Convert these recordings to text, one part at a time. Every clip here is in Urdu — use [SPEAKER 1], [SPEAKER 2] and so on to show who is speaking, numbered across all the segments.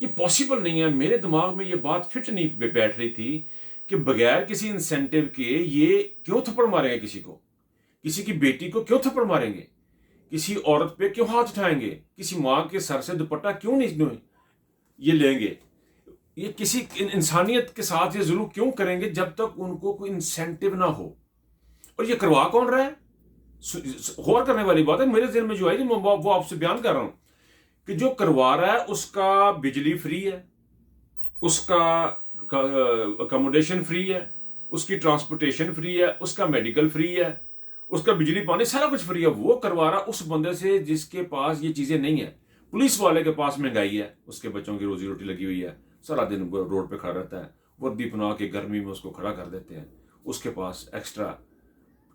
[SPEAKER 1] یہ پاسبل نہیں ہے. میرے دماغ میں یہ بات فٹ نہیں بیٹھ رہی تھی کہ بغیر کسی انسینٹیو کے یہ کیوں تھپڑ ماریں گے کسی کو, کسی کی بیٹی کو کیوں تھپڑ ماریں گے, کسی عورت پہ کیوں ہاتھ اٹھائیں گے, کسی ماں کے سر سے دوپٹہ کیوں نہیں یہ لیں گے, یہ کسی انسانیت کے ساتھ یہ ضرور کیوں کریں گے جب تک ان کو کوئی انسینٹیو نہ ہو. اور یہ کروا کون رہا ہے؟ غور کرنے والی بات ہے. میرے ذہن میں جو ہے وہ آپ سے بیان کر رہا ہوں کہ جو کروا رہا ہے اس کا بجلی فری ہے, اس کا اکاموڈیشن فری ہے, اس کی ٹرانسپورٹیشن فری ہے, اس کا میڈیکل فری ہے, اس کا بجلی پانی سارا کچھ فری ہے. وہ کروا رہا اس بندے سے جس کے پاس یہ چیزیں نہیں ہیں. پولیس والے کے پاس مہنگائی ہے, اس کے بچوں کی روزی روٹی لگی ہوئی ہے, سارا دن روڈ پہ کھڑا رہتا ہے, وردی پہنا کے گرمی میں اس کو کھڑا کر دیتے ہیں. اس کے پاس ایکسٹرا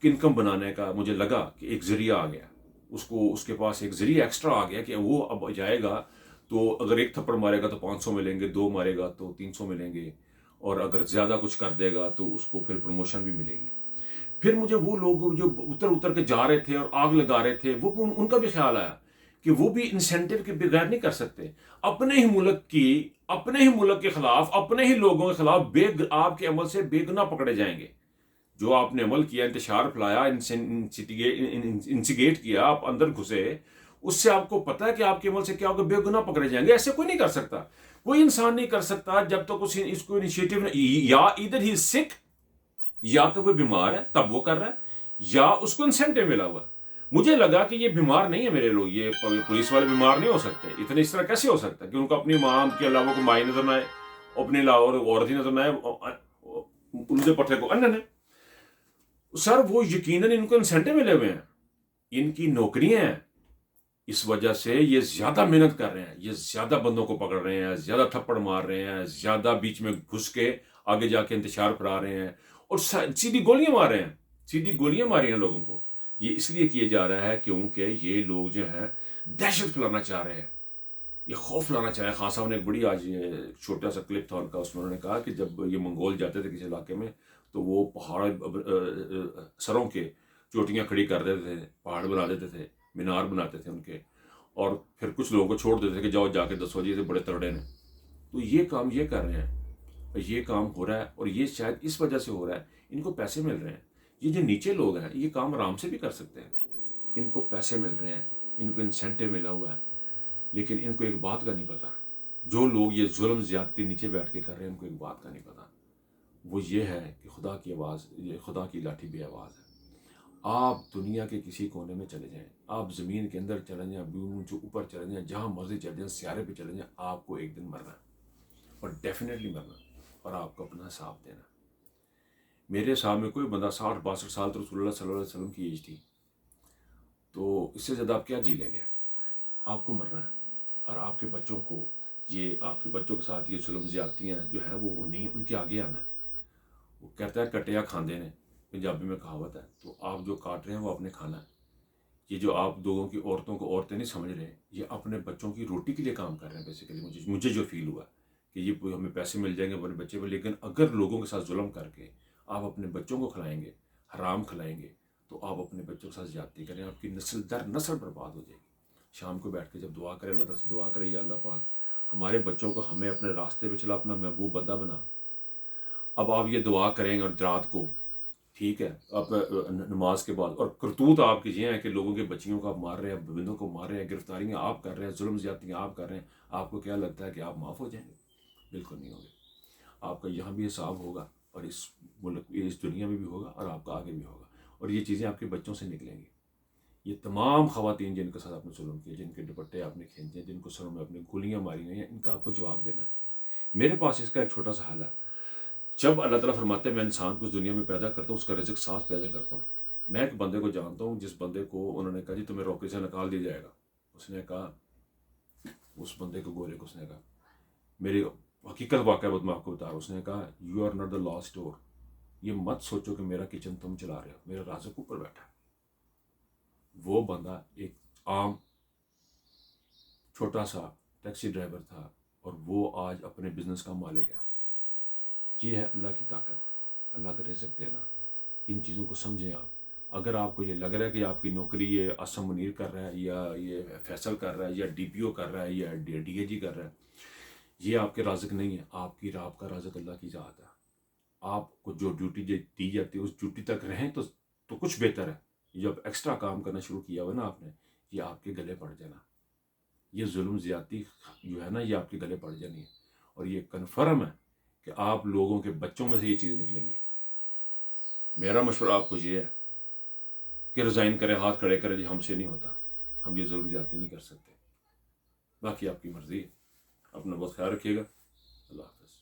[SPEAKER 1] انکم بنانے کا مجھے لگا کہ ایک ذریعہ آ گیا, اس کے پاس ایک ذریعہ ایکسٹرا آ گیا کہ وہ اب جائے گا تو اگر ایک تھپڑ مارے گا تو 500 ملیں گے, 2 مارے گا تو 300 ملیں گے, اور اگر زیادہ کچھ کر دے گا تو اس کو پھر پروموشن بھی ملے گی. پھر مجھے وہ لوگ جو اتر کے جا رہے تھے اور آگ لگا رہے تھے وہ ان کا بھی خیال آیا کہ وہ بھی انسینٹیو کے بغیر نہیں کر سکتے. اپنے ہی ملک کے خلاف, اپنے ہی لوگوں کے خلاف آپ کے عمل سے بے گناہ پکڑے جائیں گے. جو آپ نے عمل کیا, انتشار پھیلایا, انسیگیٹ کیا, آپ اندر گھسے, اس سے آپ کو پتا ہے کہ آپ کے عمل سے کیا ہوگا, بے گناہ پکڑے جائیں گے. ایسے کوئی نہیں کر سکتا, کوئی انسان نہیں کر سکتا جب تک اس کو انیشیٹو یا ادھر ہی سکھ, یا تو وہ بیمار ہے تب وہ کر رہا ہے, یا اس کو انسینٹیو ملا ہوا. مجھے لگا کہ یہ بیمار نہیں ہے میرے لوگ, یہ پولیس والے بیمار نہیں ہو سکتے. اتنے اس طرح کیسے ہو سکتا کہ ان کو اپنی ماں کے علاوہ کوئی مائی نظر نہ آئے, اپنے علاوہ عورت ہی نظر نہ آئے, ان کے پٹھے کو انن ہے. سر وہ یقیناً ان کو انسینٹیو ملے ہوئے ہیں, ان کی نوکریاں ہیں, اس وجہ سے یہ زیادہ محنت کر رہے ہیں, یہ زیادہ بندوں کو پکڑ رہے ہیں, زیادہ تھپڑ مار رہے ہیں, زیادہ بیچ میں گھس کے آگے جا کے انتشار پھیلا رہے ہیں, اور سیدھی گولیاں مار رہے ہیں, سیدھی گولیاں ماری ہیں لوگوں کو. یہ اس لیے کیے جا رہا ہے کیونکہ یہ لوگ جو ہیں دہشت پھیلانا چاہ رہے ہیں, یہ خوف لانا چاہ رہے ہیں. خان صاحب نے ایک بڑی آج چھوٹا سا کلپ تھا ان کا, اس میں انہوں نے کہا کہ جب یہ منگول جاتے تھے کسی علاقے میں تو وہ پہاڑ سروں کے چوٹیاں کھڑی کر دیتے تھے, پہاڑ بنا دیتے تھے, مینار بناتے تھے ان کے, اور پھر کچھ لوگوں کو چھوڑ دیتے تھے کہ جاؤ جا کے دسو جی بڑے تگڑے نے. تو یہ کام یہ کر رہے ہیں, یہ کام ہو رہا ہے, اور یہ شاید اس وجہ سے ہو رہا ہے, ان کو پیسے مل رہے ہیں. یہ جو نیچے لوگ ہیں یہ کام آرام سے بھی کر سکتے ہیں, ان کو پیسے مل رہے ہیں, ان کو انسینٹیو ملا ہوا ہے, لیکن ان کو ایک بات کا نہیں پتا. جو لوگ یہ ظلم زیادتی نیچے بیٹھ کے کر رہے ہیں ان کو ایک بات کا نہیں پتا, وہ یہ ہے کہ خدا کی آواز, یہ خدا کی لاٹھی بے آواز ہے. آپ دنیا کے کسی کونے میں چلے جائیں, آپ زمین کے اندر چلے جائیں, جو اوپر چلے جائیں, جہاں مرضی چلے جائیں, سیارے پہ چلے جائیں, آپ کو ایک دن مرنا ہے, اور ڈیفینیٹلی مرنا, اور آپ کو اپنا حساب دینا. میرے حساب میں کوئی بندہ 60-62 سال تو رسول اللہ صلی اللہ علیہ وسلم کی ایج تھی, تو اس سے زیادہ آپ کیا جی لیں گے؟ آپ کو مرنا ہے, اور آپ کے بچوں کو, یہ آپ کے بچوں کے ساتھ یہ ظلم زیادتیاں جو ہیں وہ نہیں, ان کے آگے آنا ہے. وہ کہتا ہے کٹیا کھاندے نے, پنجابی میں کہاوت ہے. تو آپ جو کاٹ رہے ہیں وہ اپنے کھانا ہے. یہ جو آپ لوگوں کی عورتوں کو عورتیں نہیں سمجھ رہے ہیں, یہ اپنے بچوں کی روٹی کے لیے کام کر رہے ہیں بیسیکلی. مجھے جو فیل ہوا کہ یہ ہمیں پیسے مل جائیں گے اپنے بچے پہ, لیکن اگر لوگوں کے ساتھ ظلم کر کے آپ اپنے بچوں کو کھلائیں گے, حرام کھلائیں گے, تو آپ اپنے بچوں کے ساتھ زیادتی کریں, آپ کی نسل در نسل برباد ہو جائے گی. شام کو بیٹھ کے جب دعا کرے, اللہ تعالیٰ سے دعا کرے, یا اللہ پاک ہمارے بچوں کو ہمیں اپنے راستے پہ چلا, اپنا محبوب بندہ بنا. اب آپ یہ دعا کریں گے اور رات کو, ٹھیک ہے, آپ نماز کے بعد, اور کرتوت آپ کی یہ ہے کہ لوگوں کے بچیوں کو آپ مار رہے ہیں, بندوں کو مار رہے ہیں, گرفتاریاں آپ کر رہے ہیں, ظلم زیادتیاں آپ کر رہے ہیں, آپ کو کیا لگتا ہے کہ آپ معاف ہو جائیں گے؟ بالکل نہیں ہوگے. آپ کا یہاں بھی حساب ہوگا, اور اس ملک, اس دنیا میں بھی ہوگا, اور آپ کا آگے بھی ہوگا, اور یہ چیزیں آپ کے بچوں سے نکلیں گی. یہ تمام خواتین جن کے ساتھ آپ نے ظلم کیا, جن کے دوپٹے آپ نے کھینچے ہیں, جن کو سروں میں اپنے گولیاں ماری گئی ہیں, ان کا آپ کو جواب دینا ہے. میرے پاس اس کا ایک چھوٹا سا حل ہے. جب اللہ تعالیٰ فرماتے ہیں میں انسان کو اس دنیا میں پیدا کرتا ہوں, اس کا رزق ساتھ پیدا کرتا ہوں. میں ایک بندے کو جانتا ہوں جس بندے کو انہوں نے کہا جی تمہیں روکے سے نکال دیا جائے گا. اس نے کہا, اس بندے کو, گورے کو, اس نے کہا, میری حقیقت واقعہ میں آپ کو بتا رہا ہوں, اس نے کہا you are not the last door. یہ مت سوچو کہ میرا کچن تم چلا رہے ہو, میرا رازق اوپر بیٹھا ہے. وہ بندہ ایک عام چھوٹا سا ٹیکسی ڈرائیور تھا, اور وہ آج اپنے بزنس کا مالک ہے. یہ ہے اللہ کی طاقت, اللہ کا رزق دینا. ان چیزوں کو سمجھیں آپ. اگر آپ کو یہ لگ رہا ہے کہ آپ کی نوکری یہ اسم منیر کر رہا ہے, یا یہ فیصل کر رہا ہے, یا ڈی پی او کر رہا ہے, یا ڈی اے جی کر رہا ہے, یہ آپ کے رازق نہیں ہے، آپ کا رازق اللہ کی ذات ہے۔ آپ کو جو ڈیوٹی دی جاتی ہے اس ڈیوٹی تک رہیں تو کچھ بہتر ہے۔ جب ایکسٹرا کام کرنا شروع کیا ہوا نا آپ نے، یہ آپ کے گلے پڑ جانا، یہ ظلم زیادتی جو ہے نا یہ آپ کے گلے پڑ جانی ہے، اور یہ کنفرم ہے کہ آپ لوگوں کے بچوں میں سے یہ چیزیں نکلیں گی۔ میرا مشورہ آپ کو یہ ہے کہ ریزائن کرے، ہاتھ کھڑے کرے، جی ہم سے نہیں ہوتا، ہم یہ ظلم زیادتی نہیں کر سکتے۔ باقی آپ کی مرضی ہے۔ اپنا بہت خیال رکھیے گا۔ اللہ حافظ۔